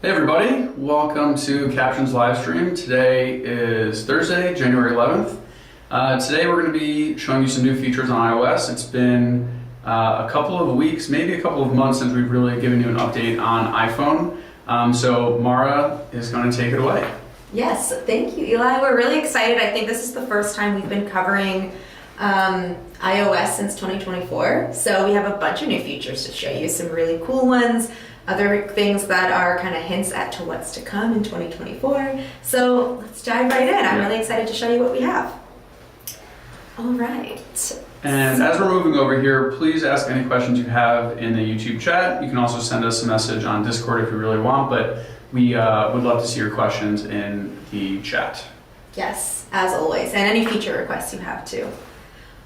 Hey everybody, welcome to Captions live stream. Today is Thursday, January 11th. Today we're going to be showing you some new features on iOS. It's been a couple of weeks, maybe a couple of months since we've really given you an update on iPhone. So Mara is going to take it away. Yes, thank you, Eli. We're really excited. I think this is the first time we've been covering iOS since 2024. So we have a bunch of new features to show you, some really cool ones, other things that are kind of hints at to what's to come in 2024. So let's dive right in. I'm really excited to show you what we have. All right. And as we're moving over here, please ask any questions you have in the YouTube chat. You can also send us a message on Discord if you really want, but we would love to see your questions in the chat. Yes, as always, and any feature requests you have too.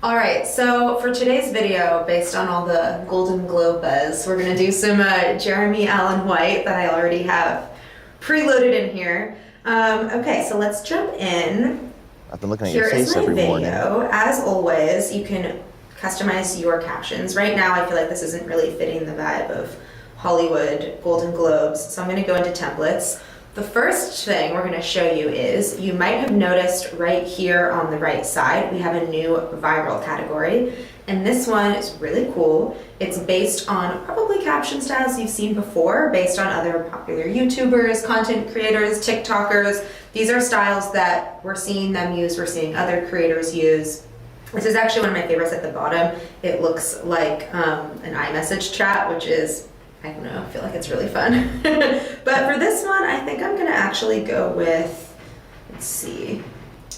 All right, so for today's video, based on all the Golden Globe buzz, we're gonna do some Jeremy Allen White that I already have preloaded in here. Okay, so let's jump in. I've been looking at your face every morning. As always, you can customize your captions. Right now, I feel like this isn't really fitting the vibe of Hollywood Golden Globes, so I'm gonna go into templates. The first thing we're going to show you is, you might have noticed right here on the right side, we have a new viral category. And this one is really cool. It's based on probably caption styles you've seen before, based on other popular YouTubers, content creators, TikTokers. These are styles that we're seeing them use, we're seeing other creators use. This is actually one of my favorites at the bottom. It looks like an iMessage chat, which is, I don't know, I feel like it's really fun. But for this one, I think I'm gonna actually go with, let's see.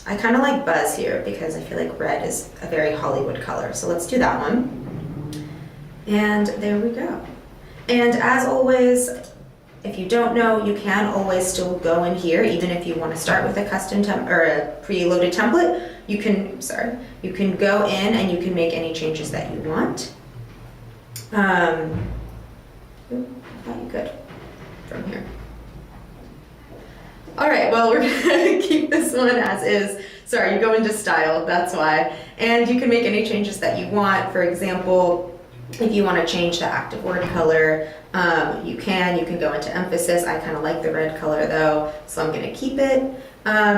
I kind of like Buzz here because I feel like red is a very Hollywood color. So let's do that one. And there we go. And as always, if you don't know, you can always still go in here, even if you want to start with a custom or a preloaded template. You can, you can go in and you can make any changes that you want. I thought you could from here. All right, well, we're gonna keep this one as is. Sorry, you go into style, that's why. And you can make any changes that you want. For example, if you want to change the active word color, you can go into emphasis. I kind of like the red color though, so I'm gonna keep it.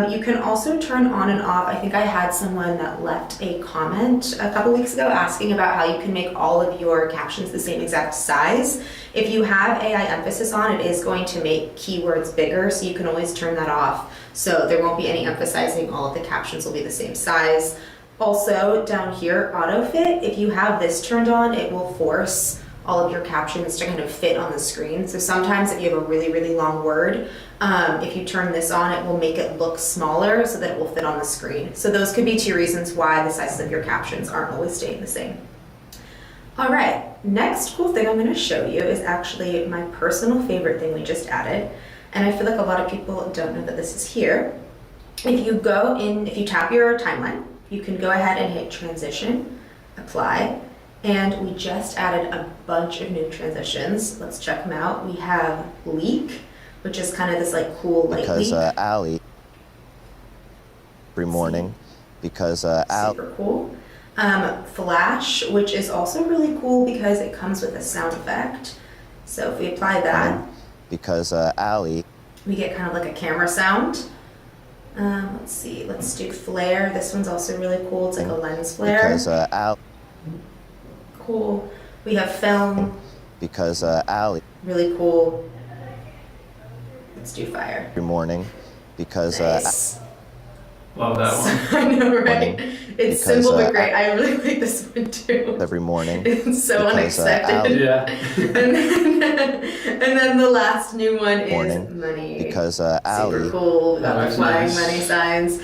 You can also turn on and off. I think I had someone that left a comment a couple weeks ago asking about how you can make all of your captions the same exact size. If you have AI emphasis on, it is going to make keywords bigger, so you can always turn that off. So there won't be any emphasizing, all of the captions will be the same size. Also down here, autofit, if you have this turned on, it will force all of your captions to kind of fit on the screen. So sometimes if you have a really, really long word, if you turn this on, it will make it look smaller so that it will fit on the screen. So those could be two reasons why the sizes of your captions aren't always staying the same. All right, next cool thing I'm gonna show you is actually my personal favorite thing we just added. And I feel like a lot of people don't know that this is here. If you go in, if you tap your timeline, you can go ahead and hit transition, apply. And we just added a bunch of new transitions. Let's check them out. We have leak, which is kind of this like cool light leak. Because Allie, every morning, because super cool. Flash, which is also really cool because it comes with a sound effect. So if we apply that, because Allie, we get kind of like a camera sound. Let's see, let's do flare. This one's also really cool. It's like a lens flare. Because Allie. Cool. We have film. Because Allie. Really cool. Let's do fire. Every morning. Because nice. Love that one. I know, right? It's simple but great. I really like this one too. Every morning. It's so unexpected. Yeah. and then the last new one is money. Because Allie. Super cool. We got the flying nice. money signs.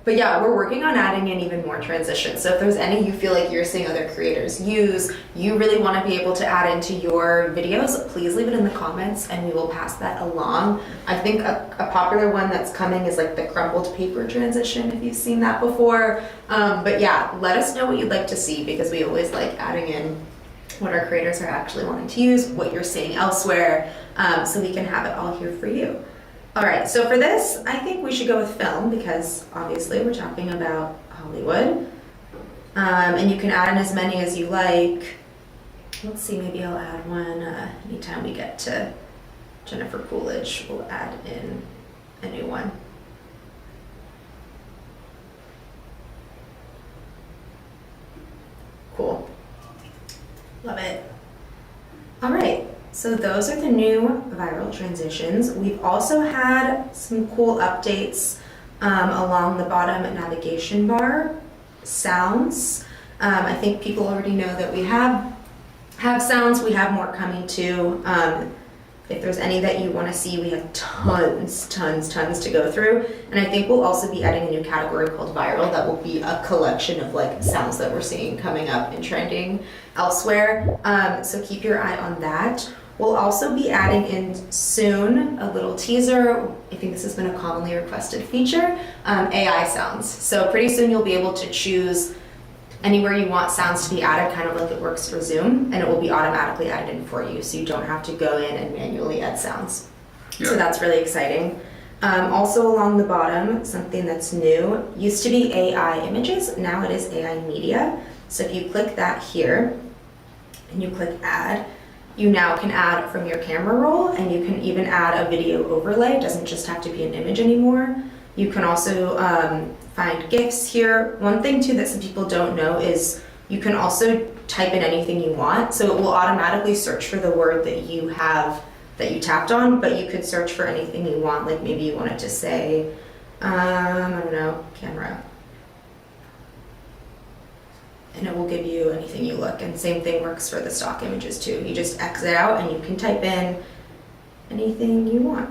But yeah, we're working on adding in even more transitions. So if there's any you feel like you're seeing other creators use, you really want to be able to add into your videos, please leave it in the comments and we will pass that along. I think a popular one that's coming is like the crumpled paper transition, if you've seen that before. But yeah, let us know what you'd like to see, because we always like adding in what our creators are actually wanting to use, what you're seeing elsewhere, so we can have it all here for you. All right, so for this, I think we should go with film, because obviously we're talking about Hollywood. And you can add in as many as you like. Let's see, maybe I'll add one anytime we get to Jennifer Coolidge. We'll add in a new one. Cool. Love it. All right, so those are the new viral transitions. We've also had some cool updates along the bottom navigation bar. Sounds. I think people already know that we have sounds. We have more coming too. If there's any that you want to see, we have tons to go through. And I think we'll also be adding a new category called viral that will be a collection of like sounds that we're seeing coming up and trending elsewhere. So keep your eye on that. We'll also be adding in soon a little teaser. I think this has been a commonly requested feature, AI sounds. So pretty soon you'll be able to choose anywhere you want sounds to be added, kind of like it works for Zoom, and it will be automatically added in for you, so you don't have to go in and manually add sounds. Yeah. So that's really exciting. Also along the bottom, something that's new, used to be AI images, now it is AI media. So if you click that here, and you click add, you now can add from your camera roll, and you can even add a video overlay. It doesn't just have to be an image anymore. You can also find GIFs here. One thing too that some people don't know is you can also type in anything you want. So it will automatically search for the word that you tapped on, but you could search for anything you want. Like maybe you wanted to say, I don't know, camera. And it will give you anything you look. And same thing works for the stock images too. You just exit out and you can type in anything you want.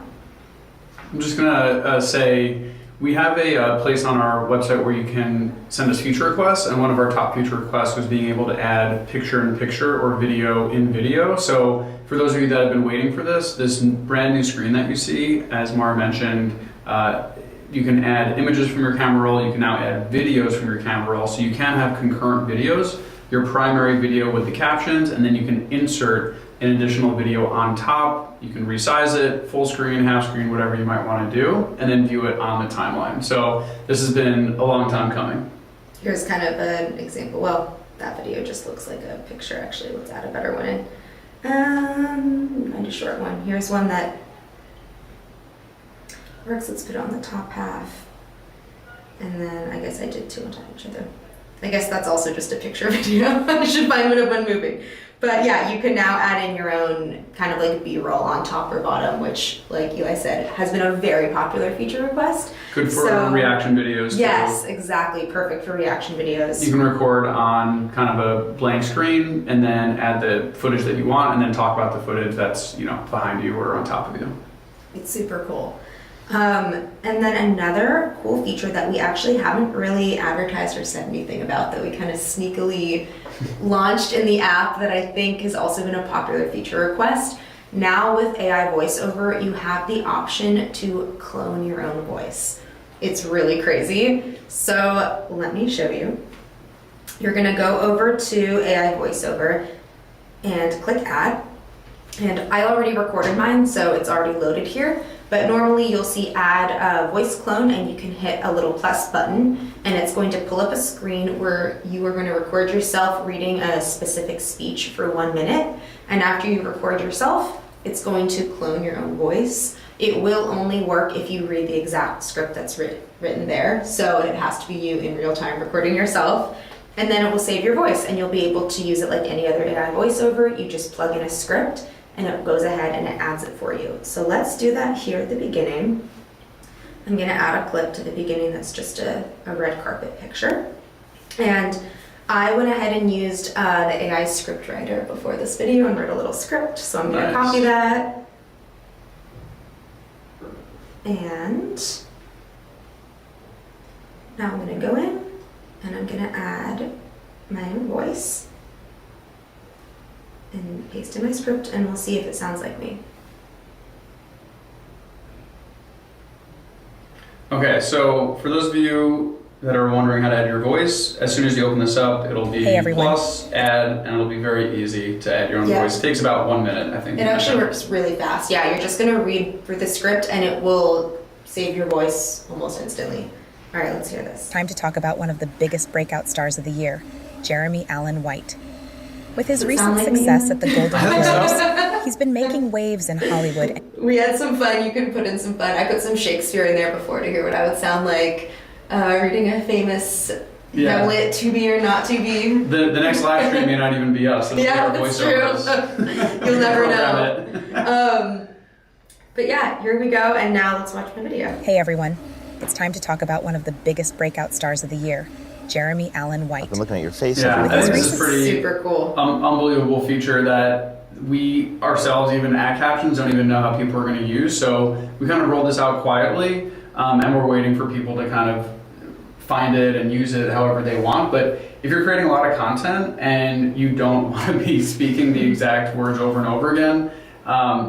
I'm just gonna say, we have a place on our website where you can send us feature requests, and one of our top feature requests was being able to add picture-in-picture or video-in-video. So for those of you that have been waiting for this brand new screen that you see, as Mara mentioned, you can add images from your camera roll, you can now add videos from your camera roll, so you can have concurrent videos, your primary video with the captions, and then you can insert an additional video on top. You can resize it, full screen, half screen, whatever you might want to do, and then view it on the timeline. So this has been a long time coming. Here's kind of an example. Well, that video just looks like a picture. Actually, let's add a better one in. Find a short one. Here's one that works. Let's put it on the top half. And then I guess I did two on top of each other. I guess that's also just a picture video. I should find one moving. But yeah, you can now add in your own kind of like B-roll on top or bottom, which, like Eli said, has been a very popular feature request. Good for reaction videos too. Yes, exactly. Perfect for reaction videos. You can record on kind of a blank screen and then add the footage that you want and then talk about the footage that's, behind you or on top of you. It's super cool. And then another cool feature that we actually haven't really advertised or said anything about, that we kind of sneakily launched in the app, that I think has also been a popular feature request. Now with AI voiceover, you have the option to clone your own voice. It's really crazy. So let me show you. You're gonna go over to AI voiceover and click add. And I already recorded mine, so it's already loaded here. But normally you'll see add a voice clone, and you can hit a little plus button, and it's going to pull up a screen where you are going to record yourself reading a specific speech for 1 minute. And after you record yourself, it's going to clone your own voice. It will only work if you read the exact script that's written there. So it has to be you in real time recording yourself. And then it will save your voice, and you'll be able to use it like any other AI voiceover. You just plug in a script, and it goes ahead and it adds it for you. So let's do that here at the beginning. I'm gonna add a clip to the beginning that's just a red carpet picture. And I went ahead and used the AI script writer before this video and wrote a little script. So I'm gonna copy that. And now I'm gonna go in and I'm gonna add my own voice and paste in my script, and we'll see if it sounds like me. Okay, so for those of you that are wondering how to add your voice, as soon as you open this up, it'll be plus, add, and it'll be very easy to add your own voice. It takes about 1 minute, I think. It actually works really fast. Yeah, you're just gonna read through the script and it will save your voice almost instantly. All right, let's hear this. Time to talk about one of the biggest breakout stars of the year, Jeremy Allen White. With his recent success at the Golden Globes, He's been making waves in Hollywood. We had some fun. You can put in some fun. I put some Shakespeare in there before to hear what I would sound like reading a famous Hamlet, to be or not to be. The next live stream may not even be us. It'll be our That's true. voiceovers. You'll never know. But yeah, here we go. And now let's watch my video. Hey everyone, it's time to talk about one of the biggest breakout stars of the year, Jeremy Allen White. I've been looking at your face. Yeah, I think this is pretty super cool. Unbelievable feature that we ourselves, even at Captions, don't even know how people are going to use. So we kind of rolled this out quietly, and we're waiting for people to kind of find it and use it however they want. But if you're creating a lot of content and you don't want to be speaking the exact words over and over again,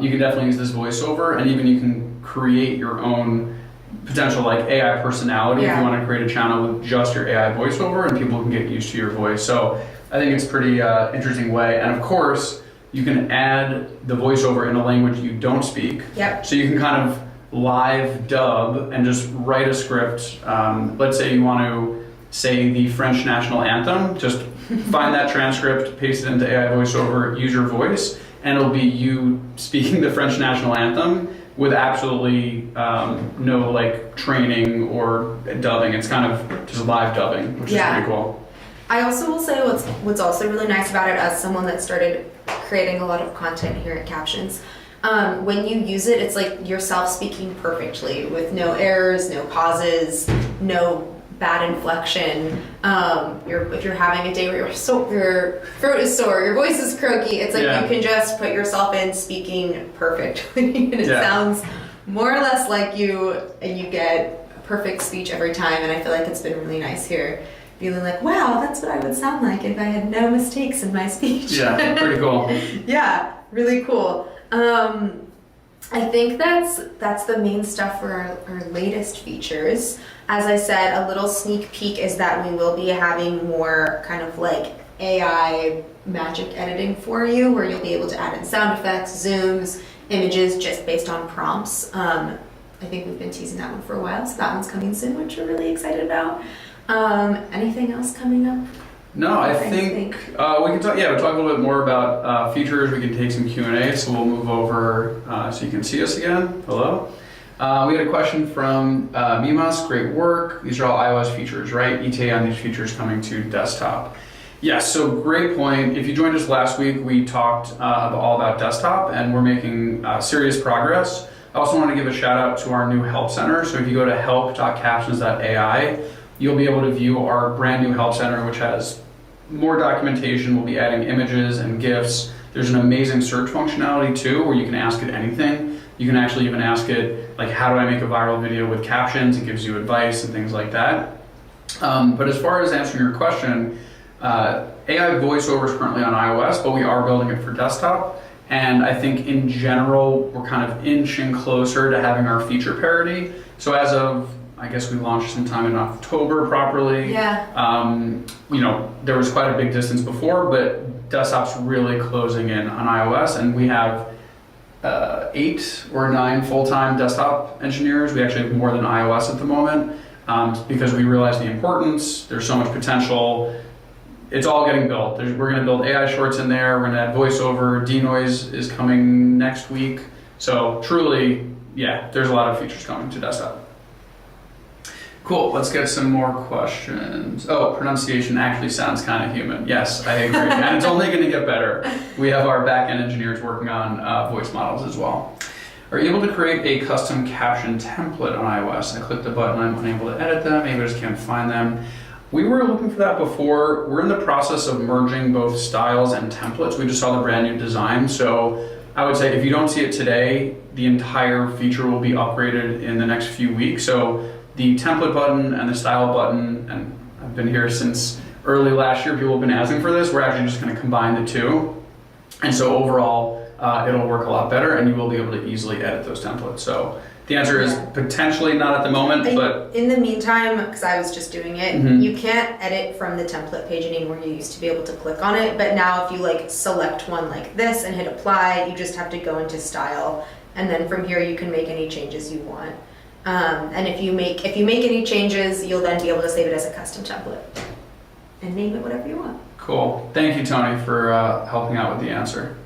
you can definitely use this voiceover, and even you can create your own potential like AI personality if you want to create a channel with just your AI voiceover, and people can get used to your voice. So I think it's a pretty interesting way. And of course, you can add the voiceover in a language you don't speak. Yep. So you can kind of live dub and just write a script. Let's say you want to say the French national anthem, just find that transcript, paste it into AI voiceover, use your voice, and it'll be you speaking the French national anthem with absolutely no like training or dubbing. It's kind of just live dubbing, which is pretty cool. I also will say what's also really nice about it, as someone that started creating a lot of content here at Captions, when you use it, it's like yourself speaking perfectly with no errors, no pauses, no bad inflection. If you're having a day where your throat is sore, your voice is croaky, it's like you can just put yourself in speaking perfectly and it sounds more or less like you, and you get a perfect speech every time. And I feel like it's been really nice here, feeling like, wow, that's what I would sound like if I had no mistakes in my speech. Yeah, pretty cool. Yeah, really cool. I think that's the main stuff for our latest features. As I said, a little sneak peek is that we will be having more kind of like AI magic editing for you, where you'll be able to add in sound effects, zooms, images just based on prompts. I think we've been teasing that one for a while, so that one's coming soon, which we're really excited about. Anything else coming up? No, I think we can talk. Yeah, we'll talk a little bit more about features. We can take some Q&A, so we'll move over so you can see us again. Hello. We had a question from Mimas. Great work. These are all iOS features, right? ETA on these features coming to desktop. Yes. So great point. If you joined us last week, we talked all about desktop, and we're making serious progress. I also want to give a shout out to our new help center. So if you go to help.captions.ai, you'll be able to view our brand new help center, which has more documentation. We'll be adding images and GIFs. There's an amazing search functionality too, where you can ask it anything. You can actually even ask it, like, how do I make a viral video with captions? It gives you advice and things like that. But as far as answering your question, AI voiceover is currently on iOS, but we are building it for desktop. And I think in general, we're kind of inching closer to having our feature parity. So as of, I guess we launched sometime in October properly. Yeah. There was quite a big distance before, but desktop's really closing in on iOS, and we have 8 or 9 full-time desktop engineers. We actually have more than iOS at the moment because we realize the importance. There's so much potential. It's all getting built. We're going to build AI shorts in there. We're going to add voiceover. Denoise is coming next week. So truly, yeah, there's a lot of features coming to desktop. Cool, let's get some more questions. Oh, pronunciation actually sounds kind of human. Yes, I agree. And it's only going to get better. We have our back-end engineers working on voice models as well. Are you able to create a custom caption template on iOS? I clicked the button, I'm unable to edit them, maybe I just can't find them. We were looking for that before. We're in the process of merging both styles and templates. We just saw the brand new design. So I would say if you don't see it today, the entire feature will be upgraded in the next few weeks. So the template button and the style button, and I've been here since early last year, people have been asking for this. We're actually just going to combine the two. And so overall, it'll work a lot better, and you will be able to easily edit those templates. So the answer is potentially not at the moment, but in the meantime, because I was just doing it, you can't edit from the template page anymore. You used to be able to click on it, but now if you like select one like this and hit apply, you just have to go into style, and then from here you can make any changes you want. And if you make any changes, you'll then be able to save it as a custom template and name it whatever you want. Cool. Thank you, Tony, for helping out with the answer.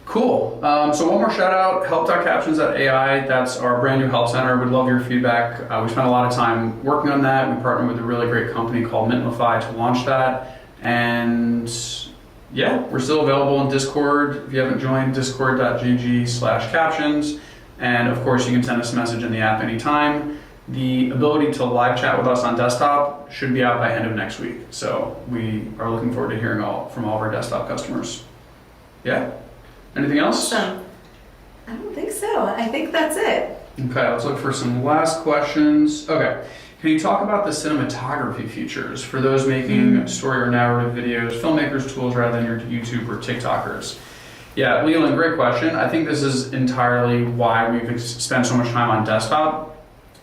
Cool. So one more shout out, help.captions.ai. That's our brand new help center. We'd love your feedback. We spent a lot of time working on that. We partnered with a really great company called Mintify to launch that. And yeah, we're still available in Discord. If you haven't joined, discord.gg/captions. And of course, you can send us a message in the app anytime. The ability to live chat with us on desktop should be out by end of next week. So we are looking forward to hearing from all of our desktop customers. Yeah. Anything else? Awesome. I don't think so. I think that's it. Okay, let's look for some last questions. Okay, can you talk about the cinematography features for those making story or narrative videos, filmmakers' tools rather than your YouTube or TikTokers? Yeah, Leland, great question. I think this is entirely why we've spent so much time on desktop.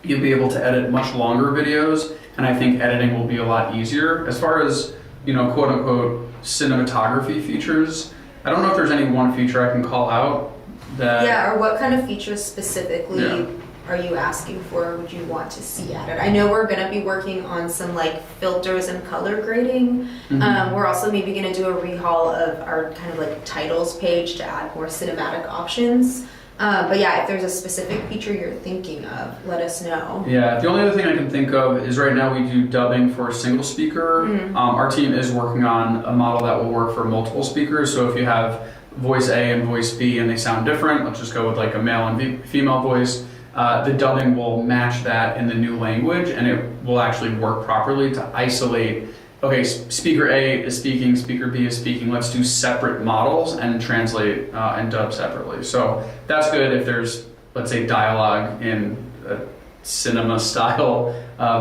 You'll be able to edit much longer videos, and I think editing will be a lot easier. As far as, quote unquote, cinematography features, I don't know if there's any one feature I can call out that... Yeah, or what kind of features specifically are you asking for, would you want to see added? I know we're going to be working on some filters and color grading. We're also maybe going to do a rehaul of our kind of titles page to add more cinematic options. But yeah, if there's a specific feature you're thinking of, let us know. Yeah, the only other thing I can think of is right now we do dubbing for a single speaker. Our team is working on a model that will work for multiple speakers. So if you have voice A and voice B and they sound different, let's just go with a male and female voice. The dubbing will match that in the new language, and it will actually work properly to isolate. Okay, speaker A is speaking, speaker B is speaking. Let's do separate models and translate and dub separately. So that's good if there's, let's say, dialogue in a cinema style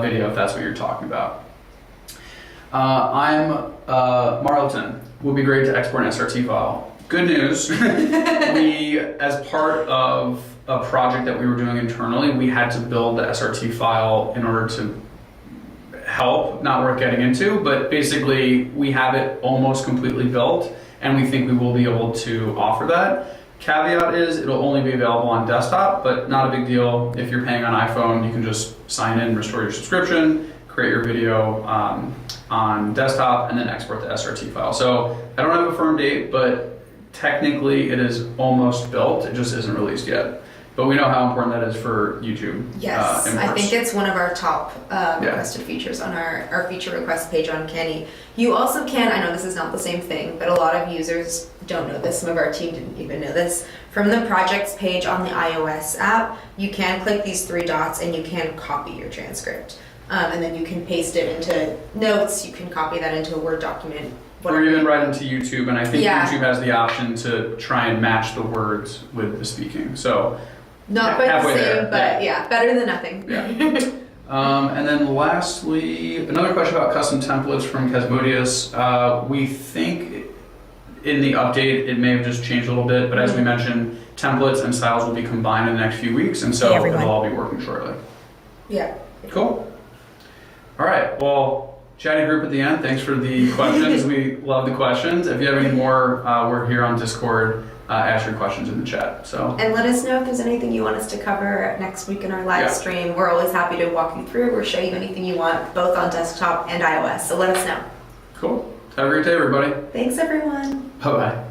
video, if that's what you're talking about. I'm Marlton. Would be great to export an SRT file. Good news. We, as part of a project that we were doing internally, we had to build the SRT file in order to help, not worth getting into, but basically we have it almost completely built and we think we will be able to offer that. Caveat is it'll only be available on desktop, but not a big deal. If you're paying on iPhone, you can just sign in, restore your subscription, create your video on desktop, and then export the SRT file. So I don't have a firm date, but technically it is almost built. It just isn't released yet. But we know how important that is for YouTube. Yes, I think it's one of our top requested Yeah. features on our feature request page on Kenny. You also can, I know this is not the same thing, but a lot of users don't know this. Some of our team didn't even know this. From the projects page on the iOS app, you can click these three dots and you can copy your transcript. And then you can paste it into notes, you can copy that into a Word document. Or even right into YouTube, and I think Yeah. YouTube has the option to try and match the words with the speaking. So Not quite the halfway same, there, but yeah, better than nothing. Yeah. And then lastly, another question about custom templates from Kesmodius. We think in the update it may have just changed a little bit, but as we mentioned, templates and styles will be combined in the next few weeks, and so Hey, everyone. it'll all be working shortly. Yeah. Cool. All right. Well, chatty group at the end. Thanks for the questions. We love the questions. If you have any more, we're here on Discord. Ask your questions in the chat. So. And let us know if there's anything you want us to cover next week in our live Yeah. stream. We're always happy to walk you through or show you anything you want, both on desktop and iOS. So let us know. Cool. Have a great day, everybody. Thanks, everyone. Bye-bye.